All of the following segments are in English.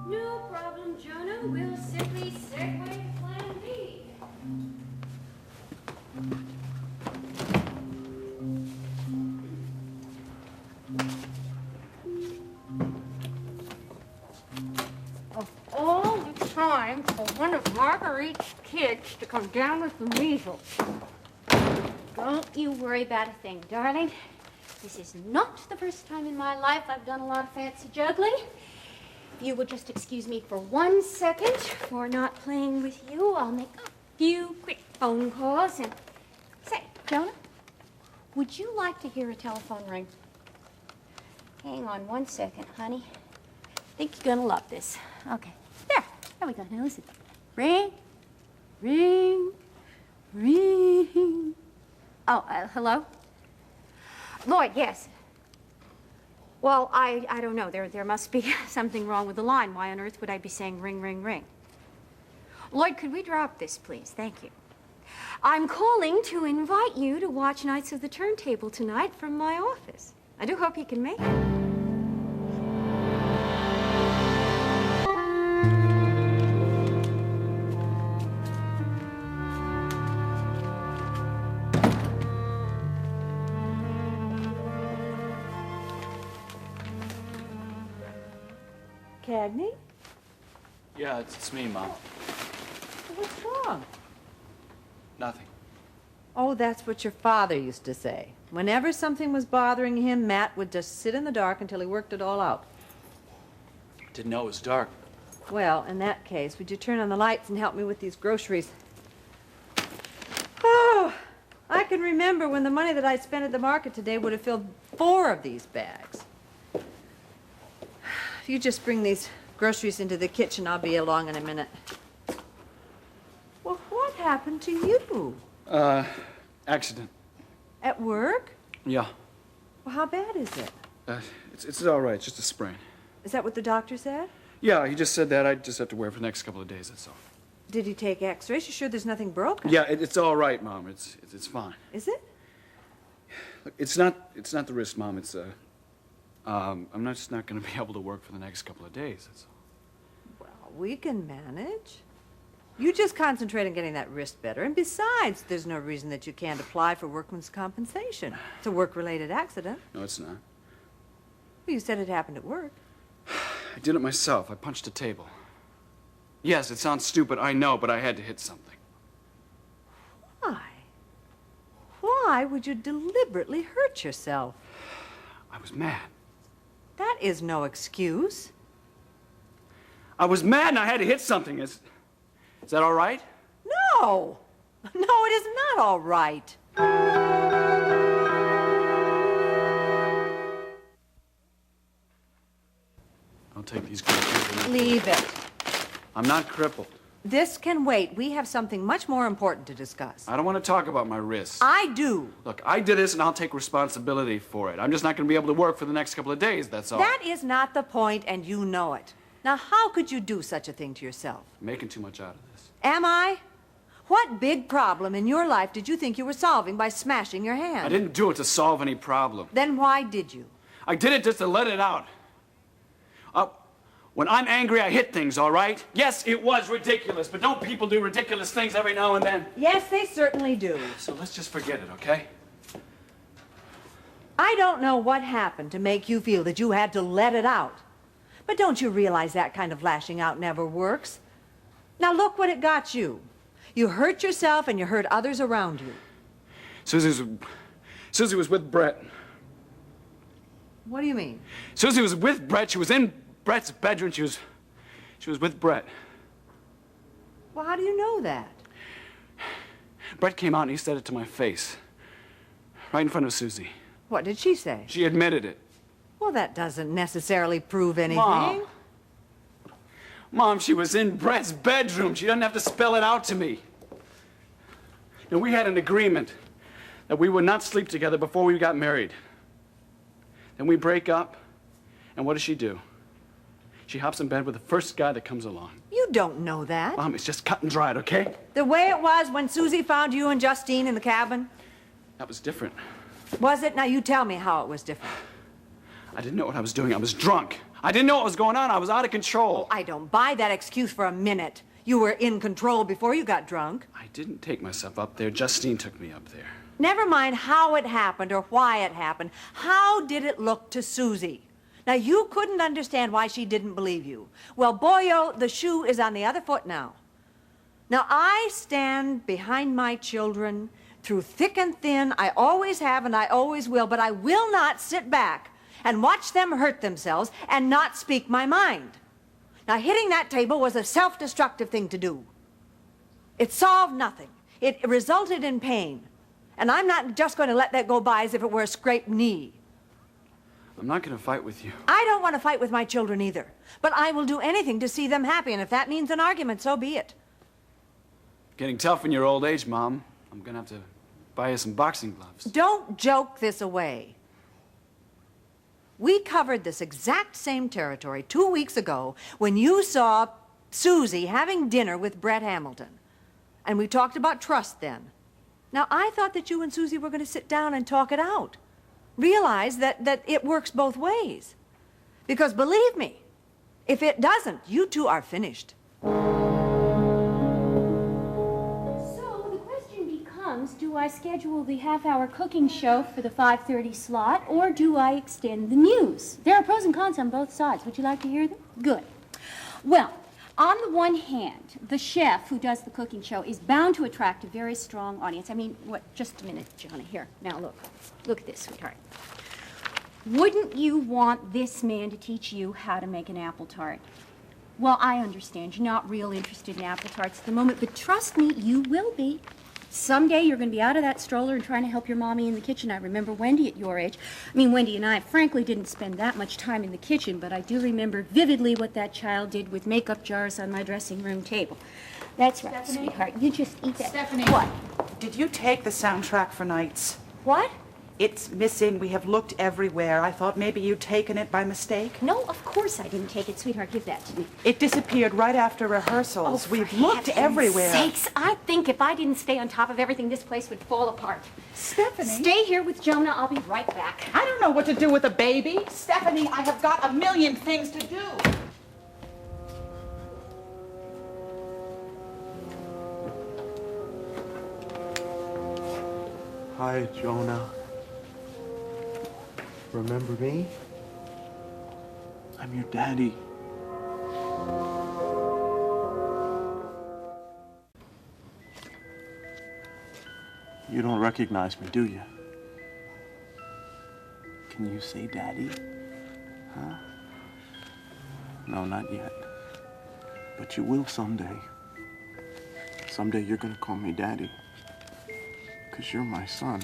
No problem, Jonah. We'll simply segue to plan B. Of all the time for one of Marguerite's kids to come down with the measles. Don't you worry about a thing, darling. This is not the first time in my life I've done a lot of fancy juggling. If you will just excuse me for 1 second for not playing with you, I'll make a few quick phone calls and... Say, Jonah, would you like to hear a telephone ring? Hang on 1 second, honey. I think you're gonna love this. Okay. There we go. Now listen. Ring, ring, ring. Oh, hello? Lloyd, yes. Well, I don't know. There must be something wrong with the line. Why on earth would I be saying ring, ring, ring? Lloyd, could we drop this, please? Thank you. I'm calling to invite you to watch Knights of the Turntable tonight from my office. I do hope you can make it. Cagney? Yeah, it's me, Mom. What's wrong? Nothing. Oh, that's what your father used to say. Whenever something was bothering him, Matt would just sit in the dark until he worked it all out. Didn't know it was dark. Well, in that case, would you turn on the lights and help me with these groceries? Oh, I can remember when the money that I spent at the market today would have filled 4 of these bags. If you just bring these groceries into the kitchen, I'll be along in a minute. Well, what happened to you? Accident. At work? Yeah. Well, how bad is it? It's all right. It's just a sprain. Is that what the doctor said? Yeah, he just said that. I just have to wear it for the next couple of days, that's all. Did he take x-rays? You sure there's nothing broken? Yeah, it's all right, Mom. It's fine. Is it? Look, it's not the wrist, Mom. It's, I'm just not going to be able to work for the next couple of days, that's all. Well, we can manage. You just concentrate on getting that wrist better. And besides, there's no reason that you can't apply for workman's compensation. It's a work-related accident. No, it's not. Well, you said it happened at work. I did it myself. I punched a table. Yes, it sounds stupid, I know, but I had to hit something. Why? Why would you deliberately hurt yourself? I was mad. That is no excuse. I was mad and I had to hit something. Is that all right? No. No, it is not all right. I'll take these groceries. Leave it. I'm not crippled. This can wait. We have something much more important to discuss. I don't want to talk about my wrist. I do. Look, I did this and I'll take responsibility for it. I'm just not going to be able to work for the next couple of days, that's all. That is not the point, and you know it. Now, how could you do such a thing to yourself? I'm making too much out of this. Am I? What big problem in your life did you think you were solving by smashing your hand? I didn't do it to solve any problem. Then why did you? I did it just to let it out. When I'm angry, I hit things, all right? Yes, it was ridiculous, but don't people do ridiculous things every now and then? Yes, they certainly do. So let's just forget it, okay? I don't know what happened to make you feel that you had to let it out. But don't you realize that kind of lashing out never works? Now look what it got you. You hurt yourself and you hurt others around you. Suzi was with Brett. What do you mean? Suzi was with Brett. She was in Brett's bedroom. She was with Brett. Well, how do you know that? Brett came out and he said it to my face. Right in front of Suzi. What did she say? She admitted it. Well, that doesn't necessarily prove anything. Mom, she was in Brett's bedroom. She doesn't have to spell it out to me. And we had an agreement that we would not sleep together before we got married. Then we break up, and what does she do? She hops in bed with the first guy that comes along. You don't know that. Mom, it's just cut and dried, okay? The way it was when Susie found you and Justine in the cabin? That was different. Was it? Now you tell me how it was different. I didn't know what I was doing. I was drunk. I didn't know what was going on. I was out of control. I don't buy that excuse for a minute. You were in control before you got drunk. I didn't take myself up there. Justine took me up there. Never mind how it happened or why it happened. How did it look to Susie? Now, you couldn't understand why she didn't believe you. Well, boyo, the shoe is on the other foot now. Now, I stand behind my children through thick and thin. I always have and I always will, but I will not sit back and watch them hurt themselves and not speak my mind. Now, hitting that table was a self-destructive thing to do. It solved nothing. It resulted in pain. And I'm not just going to let that go by as if it were a scraped knee. I'm not going to fight with you. I don't want to fight with my children either. But I will do anything to see them happy, and if that means an argument, so be it. Getting tough in your old age, Mom. I'm going to have to buy you some boxing gloves. Don't joke this away. We covered this exact same territory 2 weeks ago when you saw Susie having dinner with Brett Hamilton. And we talked about trust then. Now, I thought that you and Susie were going to sit down and talk it out. Realize that it works both ways. Because believe me, if it doesn't, you two are finished. So the question becomes, do I schedule the half-hour cooking show for the 5:30 slot, or do I extend the news? There are pros and cons on both sides. Would you like to hear them? Good. Well, on the one hand, the chef who does the cooking show is bound to attract a very strong audience. I mean, just a minute, Jonah, here. Now look at this, sweetheart. Wouldn't you want this man to teach you how to make an apple tart? Well, I understand you're not real interested in apple tarts at the moment, but trust me, you will be. Someday you're going to be out of that stroller and trying to help your mommy in the kitchen. I remember Wendy at your age. I mean, Wendy and I frankly didn't spend that much time in the kitchen, but I do remember vividly what that child did with makeup jars on my dressing room table. That's right, Stephanie? sweetheart. You just eat that. Stephanie. What? Did you take the soundtrack for Nights? What? It's missing. We have looked everywhere. I thought maybe you'd taken it by mistake. No, of course I didn't take it, sweetheart. Give that to me. It disappeared right after rehearsals. For We've looked heaven's everywhere. Sakes, I think if I didn't stay on top of everything, this place would fall apart. Stephanie. Stay here with Jonah. I'll be right back. I don't know what to do with a baby. Stephanie, I have got a million things to do. Hi, Jonah. Remember me? I'm your daddy. You don't recognize me, do you? Can you say daddy? Huh? No, not yet. But you will someday. Someday you're gonna call me daddy. 'Cause you're my son.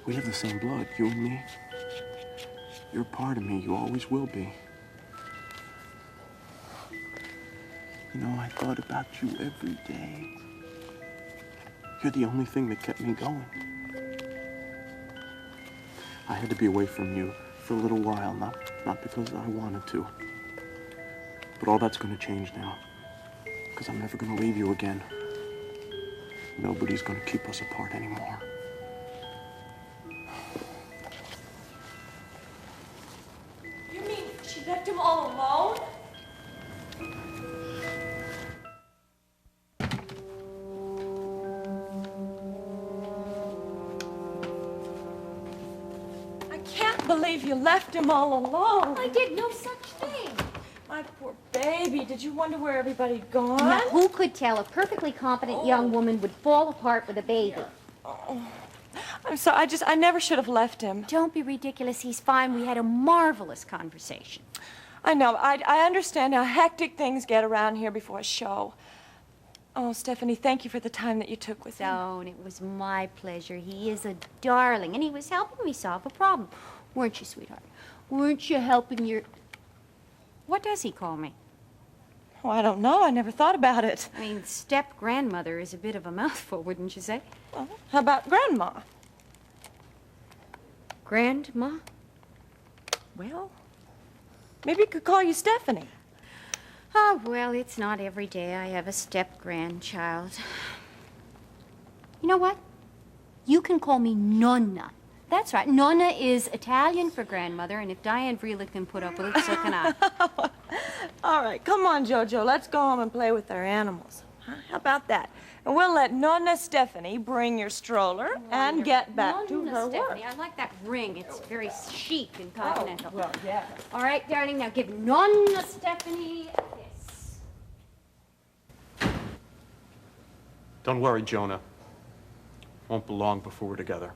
We have the same blood, you and me. You're part of me. You always will be. You know, I thought about you every day. You're the only thing that kept me going. I had to be away from you for a little while, not because I wanted to. But all that's gonna change now. Because I'm never gonna leave you again. Nobody's gonna keep us apart anymore. You mean she left him all alone? I can't believe you left him all alone. I did no such thing. My poor baby. Did you wonder where everybody'd gone? Now, who could tell a perfectly competent young woman would fall apart with a baby? I'm sorry, I never should have left him. Don't be ridiculous. He's fine. We had a marvelous conversation. I know, I understand how hectic things get around here before a show. Oh, Stephanie, thank you for the time that you took with him. Don't. It was my pleasure. He is a darling, and he was helping me solve a problem. Weren't you, sweetheart? Weren't you helping your... What does he call me? Oh, I don't know. I never thought about it. I mean, step-grandmother is a bit of a mouthful, wouldn't you say? Well, how about Grandma? Grandma? Well, maybe you could call you Stephanie. Oh, well, it's not every day I have a step-grandchild. You know what? You can call me Nonna. That's right. Nonna is Italian for grandmother, and if Diane Vreeland can put up with it, so can I. All right, come on, Jojo. Let's go home and play with our animals. Huh? How about that? And we'll let Nonna Stephanie bring your stroller and get back to her Stephanie, work. I like that ring. It's very chic and continental. Well, yeah. All right, darling, now give Nonna Stephanie this. Don't worry, Jonah. Won't be long before we're together.